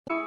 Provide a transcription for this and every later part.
What's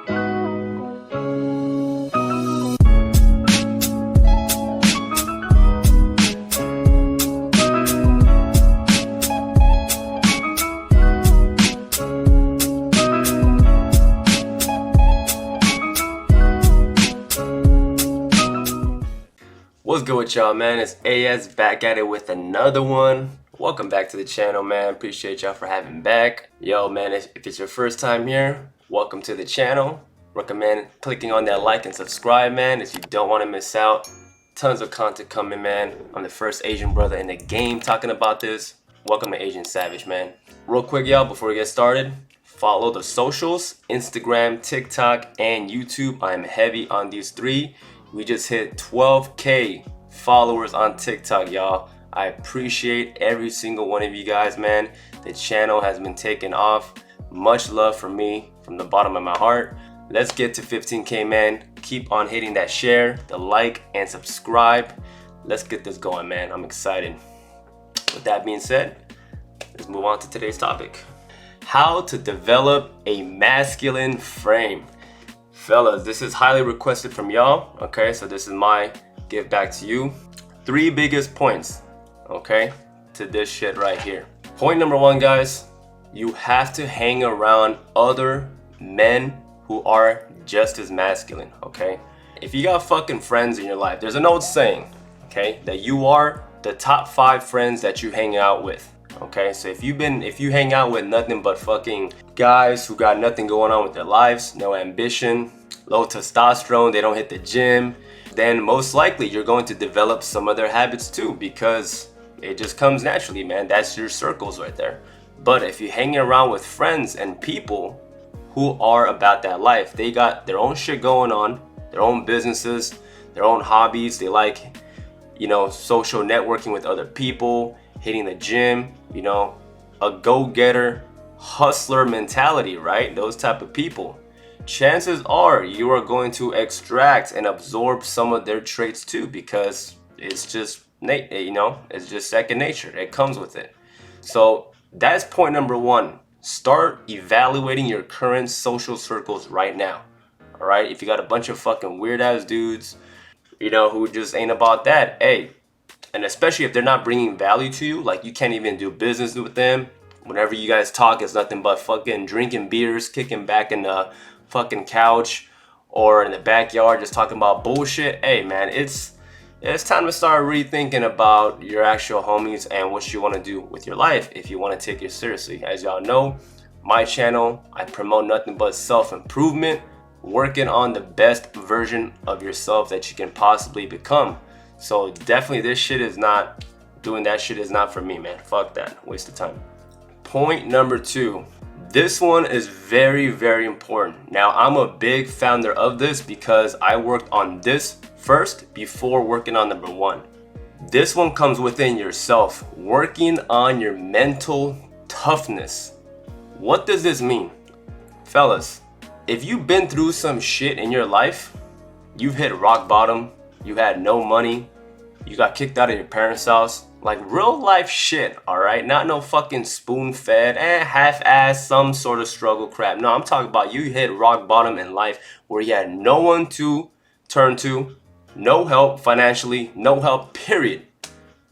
good with y'all, man? It's AS back at it with another one. Welcome back to the channel, man. Appreciate y'all for having back. Yo, man, if it's your first time here, welcome to the channel. Recommend clicking on that like and subscribe, man, if you don't want to miss out. Tons of content coming, man. I'm the first Asian brother in the game talking about this. Welcome to Asian Savage, man. Real quick, y'all, before we get started, follow the socials, Instagram, TikTok, and YouTube. I'm heavy on these three. We just hit 12K followers on TikTok, y'all. I appreciate every single one of you guys, man. The channel has been taking off. Much love from me, from the bottom of my heart. Let's get to 15K, man. Keep on hitting that share, the like, and subscribe. Let's get this going, man. I'm excited. With that being said, let's move on to today's topic. How to develop a masculine frame. Fellas, this is highly requested from y'all, okay? So this is my give back to you. 3 biggest points, okay, to this shit right here. Point number 1, guys, you have to hang around other men who are just as masculine, okay? If you got fucking friends in your life, there's an old saying, okay, that you are the top 5 friends that you hang out with. Okay, so if you hang out with nothing but fucking guys who got nothing going on with their lives, no ambition, low testosterone, they don't hit the gym, then most likely you're going to develop some other habits too, because it just comes naturally, man. That's your circles right there. But if you're hanging around with friends and people who are about that life, they got their own shit going on, their own businesses, their own hobbies, they like, you know, social networking with other people, hitting the gym, you know, a go-getter, hustler mentality, right? Those type of people. Chances are you are going to extract and absorb some of their traits too, because it's just, you know, it's just second nature. It comes with it. So that's point number 1. Start evaluating your current social circles right now. All right. If you got a bunch of fucking weird ass dudes, you know, who just ain't about that, hey, and especially if they're not bringing value to you, like you can't even do business with them. Whenever you guys talk, it's nothing but fucking drinking beers, kicking back in the fucking couch or in the backyard, just talking about bullshit. Hey, man, it's time to start rethinking about your actual homies and what you want to do with your life if you want to take it seriously. As y'all know, my channel, I promote nothing but self-improvement, working on the best version of yourself that you can possibly become. So definitely this shit is not, doing that shit is not for me, man. Fuck that, waste of time. Point number 2. This one is very, very important. Now, I'm a big founder of this because I worked on this first before working on number 1. This one comes within yourself, working on your mental toughness. What does this mean? Fellas, if you've been through some shit in your life, you've hit rock bottom, you had no money, you got kicked out of your parents' house, like real life shit, alright? Not no fucking spoon-fed, half-ass, some sort of struggle crap. No, I'm talking about you hit rock bottom in life where you had no one to turn to, no help financially, no help, period.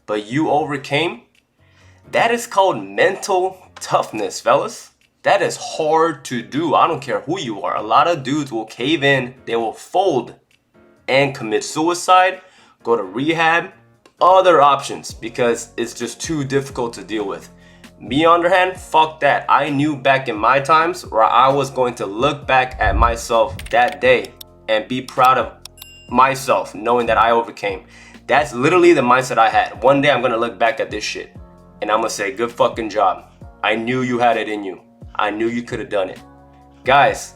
But you overcame. That is called mental toughness, fellas. That is hard to do. I don't care who you are. A lot of dudes will cave in, they will fold and commit suicide, go to rehab, other options, because it's just too difficult to deal with. Me on the other hand, fuck that. I knew back in my times where I was going to look back at myself that day and be proud of myself, knowing that I overcame. That's literally the mindset I had. One day I'm gonna look back at this shit and I'm gonna say, good fucking job. I knew you had it in you. I knew you could have done it. Guys,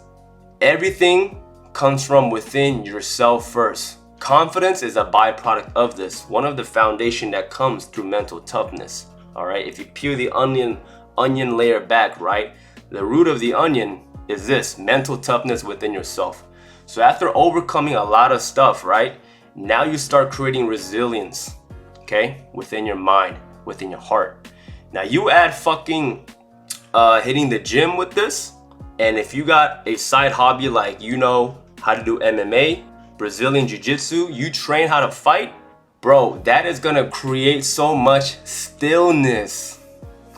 everything comes from within yourself first. Confidence is a byproduct of this. One of the foundation that comes through mental toughness. All right, if you peel the onion layer back, right, the root of the onion is this: mental toughness within yourself. So after overcoming a lot of stuff, right, now you start creating resilience, okay, within your mind, within your heart. Now you add fucking hitting the gym with this, And if you got a side hobby like you know how to do MMA, Brazilian Jiu-Jitsu, you train how to fight, bro, that is gonna create so much stillness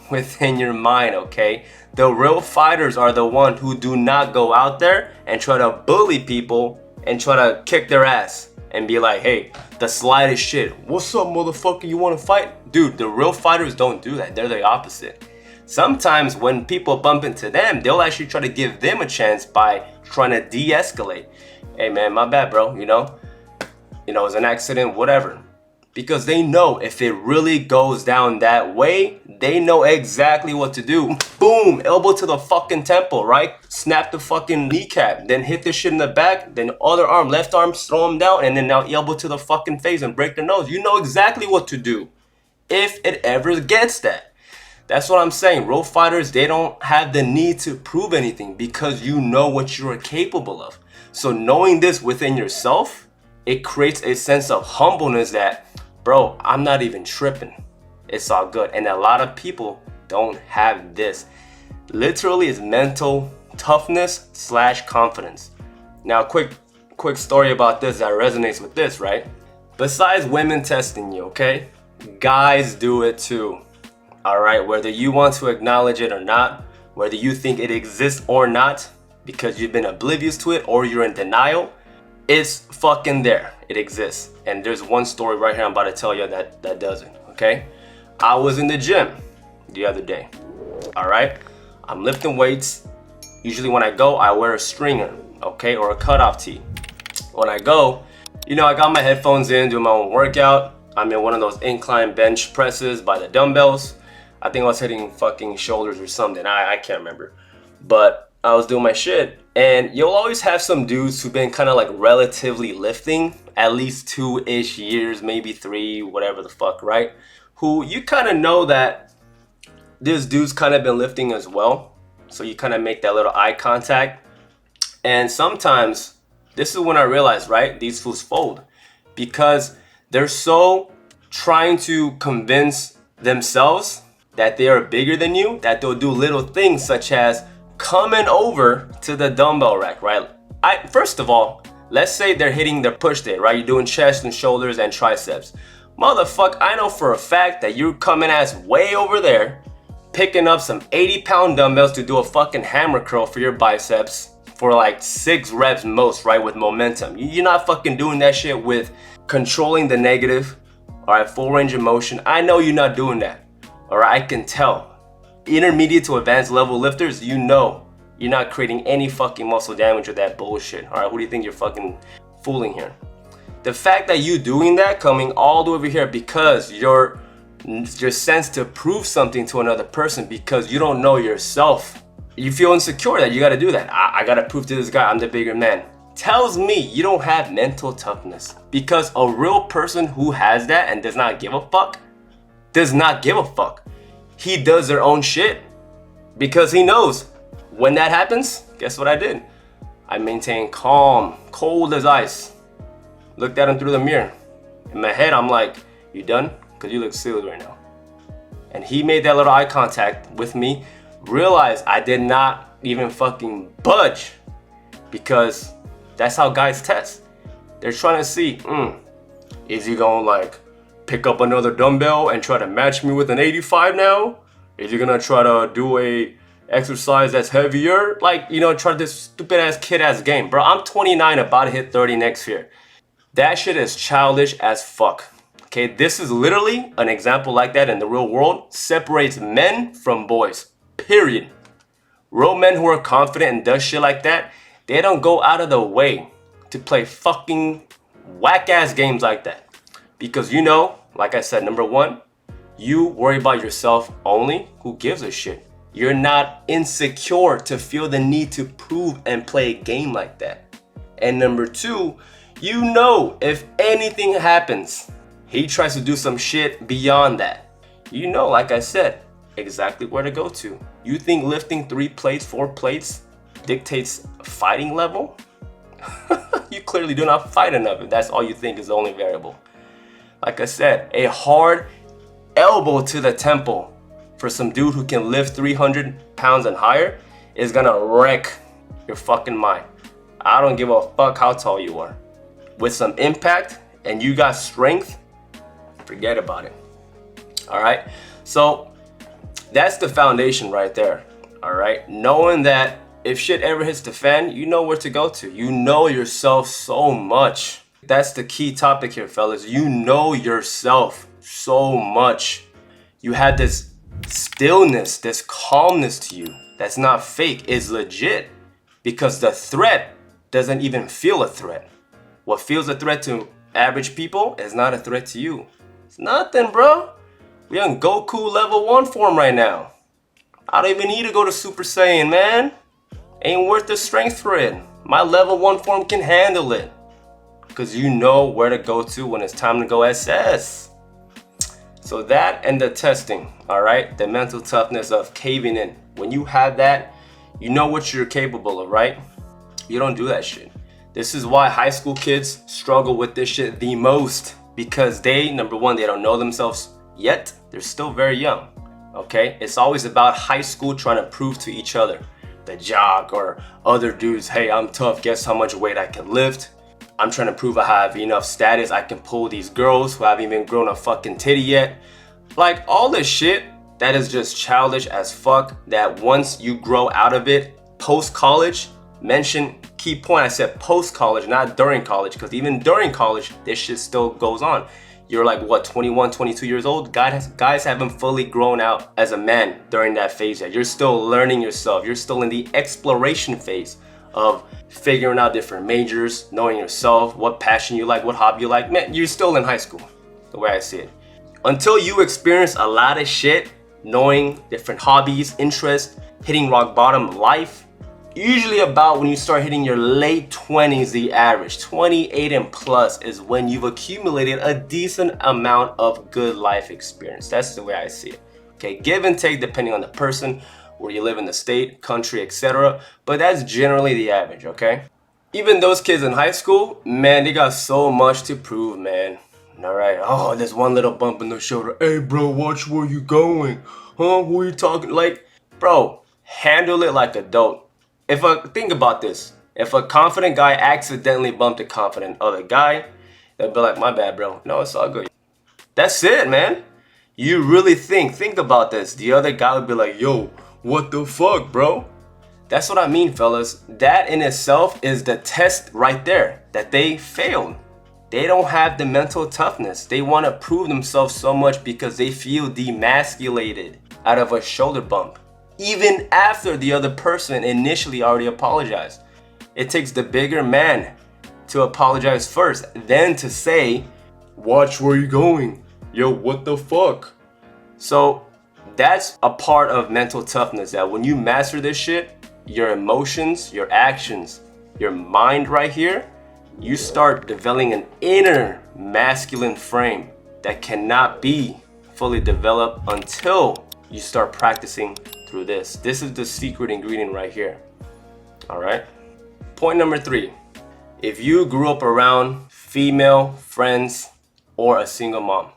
within your mind, okay? The real fighters are the ones who do not go out there and try to bully people and try to kick their ass and be like, hey, the slightest shit, what's up, motherfucker, you wanna fight? Dude, the real fighters don't do that. They're the opposite. Sometimes when people bump into them, they'll actually try to give them a chance by trying to de-escalate. Hey man, my bad, bro, you know, it was an accident, whatever. Because they know if it really goes down that way, they know exactly what to do. Boom, elbow to the fucking temple, right? Snap the fucking kneecap, then hit the shit in the back, then other arm, left arm, throw him down, and then now elbow to the fucking face and break the nose. You know exactly what to do if it ever gets that. That's what I'm saying. Real fighters, they don't have the need to prove anything because you know what you are capable of. So knowing this within yourself, it creates a sense of humbleness that, bro, I'm not even tripping. It's all good. And a lot of people don't have this. Literally, it's mental toughness / confidence. Now, quick story about this that resonates with this, right? Besides women testing you, okay? Guys do it too. All right, whether you want to acknowledge it or not, whether you think it exists or not, because you've been oblivious to it or you're in denial, it's fucking there. It exists. And there's one story right here I'm about to tell you that doesn't, okay? I was in the gym the other day, all right? I'm lifting weights. Usually when I go, I wear a stringer, okay, or a cutoff tee. When I go, I got my headphones in, doing my own workout. I'm in one of those incline bench presses by the dumbbells. I think I was hitting fucking shoulders or something. I can't remember. But I was doing my shit. And you'll always have some dudes who've been kind of like relatively lifting, at least 2-ish years, maybe 3, whatever the fuck, right? Who you kind of know that this dude's kind of been lifting as well. So you kind of make that little eye contact. And sometimes, this is when I realized, right? These fools fold. Because they're so trying to convince themselves that they are bigger than you, that they'll do little things such as coming over to the dumbbell rack, right? First of all, let's say they're hitting their push day, right? You're doing chest and shoulders and triceps. Motherfucker, I know for a fact that you're coming ass way over there, picking up some 80-pound dumbbells to do a fucking hammer curl for your biceps for like 6 reps most, right? With momentum. You're not fucking doing that shit with controlling the negative, all right? Full range of motion. I know you're not doing that. All right, I can tell. Intermediate to advanced level lifters, you know you're not creating any fucking muscle damage with that bullshit. All right, who do you think you're fucking fooling here? The fact that you doing that, coming all the way over here because your sense to prove something to another person because you don't know yourself. You feel insecure that you got to do that. I got to prove to this guy I'm the bigger man. Tells me you don't have mental toughness, because a real person who has that and does not give a fuck does not give a fuck. He does their own shit because he knows when that happens, guess what I did? I maintained calm, cold as ice. Looked at him through the mirror. In my head, I'm like, you done? Because you look silly right now. And he made that little eye contact with me, realized I did not even fucking budge, because that's how guys test. They're trying to see, is he gonna like pick up another dumbbell and try to match me with an 85 now? Is he gonna try to do a exercise that's heavier? Like, try this stupid ass kid ass game. Bro, I'm 29, about to hit 30 next year. That shit is childish as fuck. Okay, this is literally an example like that in the real world. Separates men from boys, period. Real men who are confident and does shit like that, they don't go out of the way to play fucking whack ass games like that. Because like I said, number one, you worry about yourself only. Who gives a shit? You're not insecure to feel the need to prove and play a game like that. And number two, if anything happens, he tries to do some shit beyond that. Like I said, exactly where to go to. You think lifting 3 plates, 4 plates dictates fighting level? You clearly do not fight enough if that's all you think is the only variable. Like I said, a hard elbow to the temple for some dude who can lift 300 pounds and higher is gonna wreck your fucking mind. I don't give a fuck how tall you are. With some impact and you got strength, forget about it. All right, so that's the foundation right there. All right, knowing that if shit ever hits the fan, you know where to go to. You know yourself so much. That's the key topic here, fellas. You know yourself so much. You have this stillness, this calmness to you that's not fake, is legit, because the threat doesn't even feel a threat. What feels a threat to average people is not a threat to you. It's nothing, bro. We on Goku level 1 form right now. I don't even need to go to Super Saiyan, man. Ain't worth the strength for it. My level 1 form can handle it. Because you know where to go to when it's time to go SS. So that and the testing, all right? The mental toughness of caving in. When you have that, you know what you're capable of, right? You don't do that shit. This is why high school kids struggle with this shit the most. Because they, number one, they don't know themselves yet. They're still very young, okay? It's always about high school trying to prove to each other. The jock or other dudes, hey, I'm tough, guess how much weight I can lift? I'm trying to prove I have enough status, I can pull these girls who haven't even grown a fucking titty yet. Like, all this shit, that is just childish as fuck, that once you grow out of it, post-college, mention, key point, I said post-college, not during college, because even during college, this shit still goes on. You're like, what, 21, 22 years old? Guys haven't fully grown out as a man during that phase yet. You're still learning yourself. You're still in the exploration phase of figuring out different majors, knowing yourself, what passion you like, what hobby you like. Man, you're still in high school, the way I see it. Until you experience a lot of shit, knowing different hobbies, interests, hitting rock bottom life, usually about when you start hitting your late 20s, the average, 28 and plus is when you've accumulated a decent amount of good life experience. That's the way I see it. Okay, give and take depending on the person, where you live in the state, country, etc. But that's generally the average, okay? Even those kids in high school, man, they got so much to prove, man. All right, oh, there's one little bump in the shoulder. Hey, bro, watch where you going. Huh, who are you talking? Like, bro, handle it like a dope. Think about this. If a confident guy accidentally bumped a confident other guy, they'll be like, my bad, bro. No, it's all good. That's it, man. You really think about this. The other guy would be like, yo, what the fuck, bro? That's what I mean, fellas. That in itself is the test right there, that they failed. They don't have the mental toughness. They want to prove themselves so much because they feel demasculated out of a shoulder bump, even after the other person initially already apologized. It takes the bigger man to apologize first, then to say, watch where you're going. Yo, what the fuck? So that's a part of mental toughness, that when you master this shit, your emotions, your actions, your mind right here, you start developing an inner masculine frame that cannot be fully developed until you start practicing through this. This is the secret ingredient right here. All right. Point number 3. If you grew up around female friends or a single mom,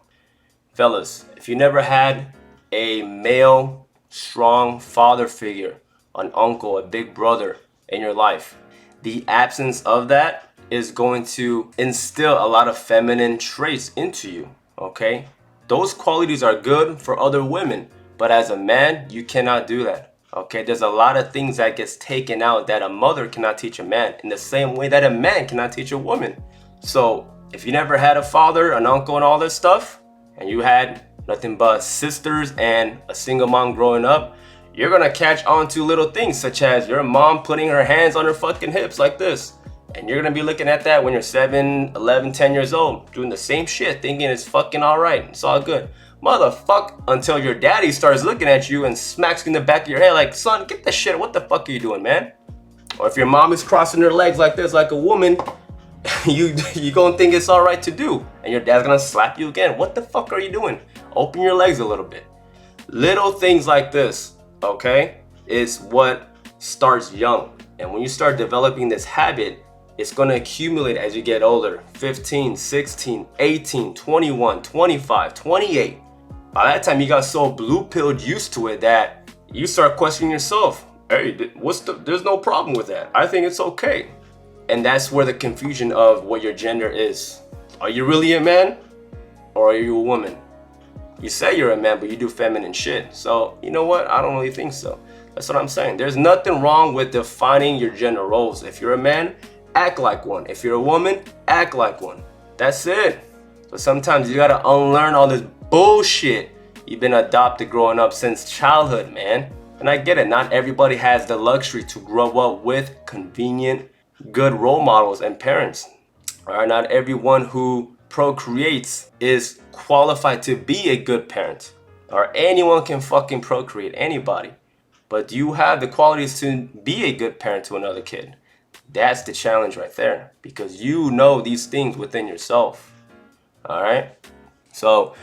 fellas, if you never had a male, strong father figure, an uncle, a big brother in your life, the absence of that is going to instill a lot of feminine traits into you, okay? Those qualities are good for other women, but as a man, you cannot do that, okay? There's a lot of things that gets taken out that a mother cannot teach a man, in the same way that a man cannot teach a woman. So if you never had a father, an uncle, and all this stuff, and you had nothing but sisters and a single mom growing up, you're gonna catch on to little things such as your mom putting her hands on her fucking hips like this. And you're gonna be looking at that when you're 7, 11, 10 years old, doing the same shit, thinking it's fucking alright, it's all good. Motherfuck, until your daddy starts looking at you and smacks you in the back of your head like, son, get the shit, what the fuck are you doing, man? Or if your mom is crossing her legs like this, like a woman, you gonna think it's alright to do. And your dad's gonna slap you again. What the fuck are you doing? Open your legs a little bit. Little things like this, okay, is what starts young. And when you start developing this habit, it's going to accumulate as you get older. 15, 16, 18, 21, 25, 28. By that time, you got so blue-pilled used to it that you start questioning yourself. Hey, there's no problem with that. I think it's okay. And that's where the confusion of what your gender is. Are you really a man or are you a woman? You say you're a man, but you do feminine shit. So, you know what? I don't really think so. That's what I'm saying. There's nothing wrong with defining your gender roles. If you're a man, act like one. If you're a woman, act like one. That's it. But sometimes you gotta unlearn all this bullshit you've been adopted growing up since childhood, man. And I get it, not everybody has the luxury to grow up with convenient, good role models and parents. Alright, not everyone who procreates is qualified to be a good parent. Or anyone can fucking procreate, anybody. But do you have the qualities to be a good parent to another kid? That's the challenge right there. Because you know these things within yourself. Alright? So,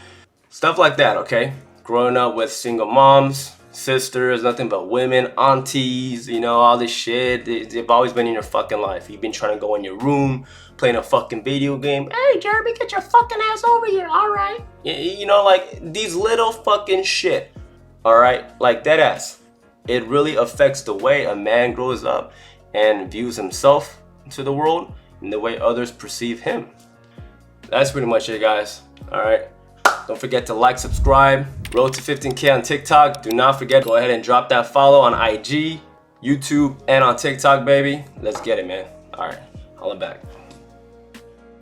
stuff like that, okay? Growing up with single moms, sisters, nothing but women, aunties, you know, all this shit. They've always been in your fucking life. You've been trying to go in your room, playing a fucking video game. Hey, Jeremy, get your fucking ass over here, alright? You know, like, these little fucking shit, alright? Like, dead ass. It really affects the way a man grows up and views himself into the world and the way others perceive him. That's pretty much it, guys. Alright. Don't forget to like, subscribe. Road to 15K on TikTok. Do not forget, go ahead and drop that follow on IG, YouTube, and on TikTok, baby. Let's get it, man. Alright. Holla back.